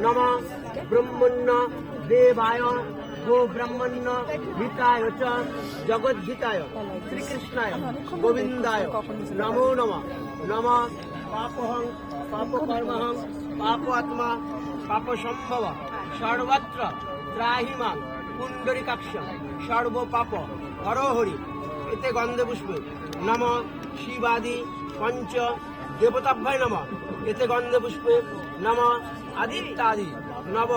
নমঃ ব্রহ্মণ্য দেবায় গো ব্রহ্মণ্য হিতায় চ জগদ্ধিতায় শ্রীকৃষ্ণায় গোবিন্দায় নমো নমঃ। নমঃ পাপহং পাপকর্মহং পাপ আত্মা পাপ সম্ভব সর্বত্র ত্রাহি মাং পুণ্ডরিকাক্ষ সর্ব পাপ হরহরি। এতে গন্ধে পুষ্পে নমঃ শিবাদি পঞ্চ দেবতাভ্যায় নমঃ। এতে গন্ধে পুষ্পে নমঃ আদিত্যাদি নব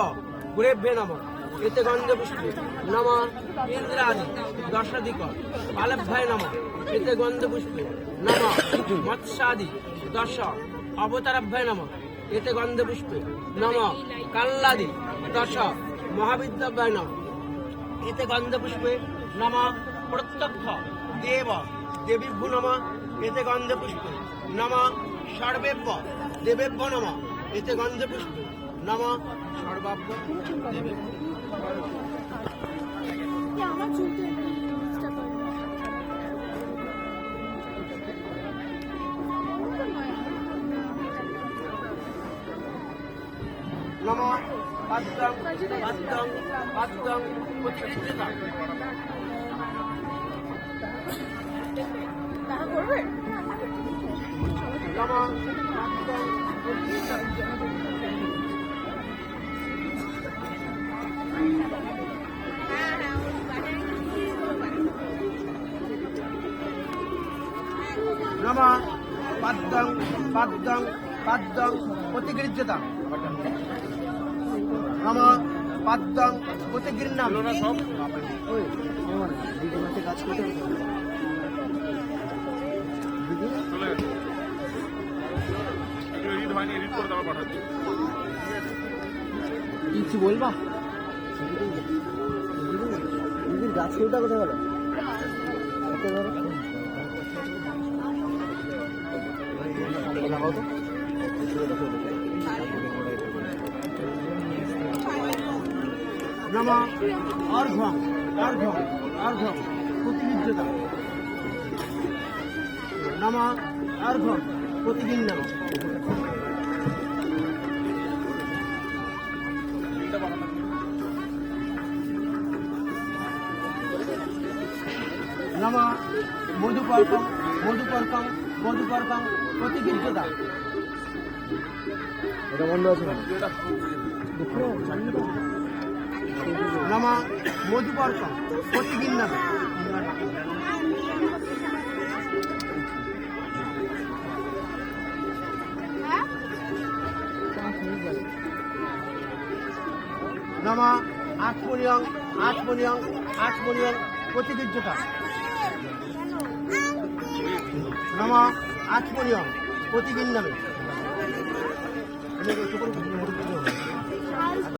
গুরেভ্যে নমঃ। এতে গন্ধে পুষ্পে নমঃ ইন্দ্রাদি দশাধিক পালভ্যায় নমঃ। এতে গন্ধে পুষ্পে নমঃ মৎস্যাদি দশ অবতারাভ্যায় নমঃ। এতে গন্ধে পুষ্পে নমঃ কাল্লাদি দশ মহাবিদ্যাভ্যায় নমঃ। এতে গন্ধে পুষ্পে নমঃ প্রত্যক্ষ দেব দেবীভ্যো নমঃ। এতে গন্ধে পুষ্পে নমঃ সর্বেভ্য দেবেভ্যো নমঃ। এতে গন্ধে পুষ্পে নমঃ সর্বাভ্য দেবেভ্যো। নমঃ পাদ্যং পাদ্যং পাদ্যং প্রতিষ্ঠিতা। নমঃ পাদ্যং প্রতিষ্ঠিতা। নমঃ পাদ্যং পাদ্যং পাদ্যং প্রতিগৃহ্যতা। নমঃ পাদ্যং প্রতিগৃহ্ণাম। কাজ করতে কিছু বলবা দিদির গাছ কেউটা কোথায় বলো? নমঃ অর্ঘ্যং অর্ঘ্যং অর্ঘ্যং প্রতিনিধ্যতা। নমঃ অর্ঘ্যং প্রতিগৃহ্ণাম। নমঃ মধুপর্কং মধুপর্কং মধুপর্কং প্রতিগৃহ্যতা। এটা বন্ধ আছে। নমঃ মধুপর্কং প্রতিগৃহ্ণাম। নমঃ আটমনিয়ং আটমনিয়ং আটমনিয়ং প্রতিগৃহ্যতা। নমঃ আটমনিয়ং প্রতিগৃহ্ণামে।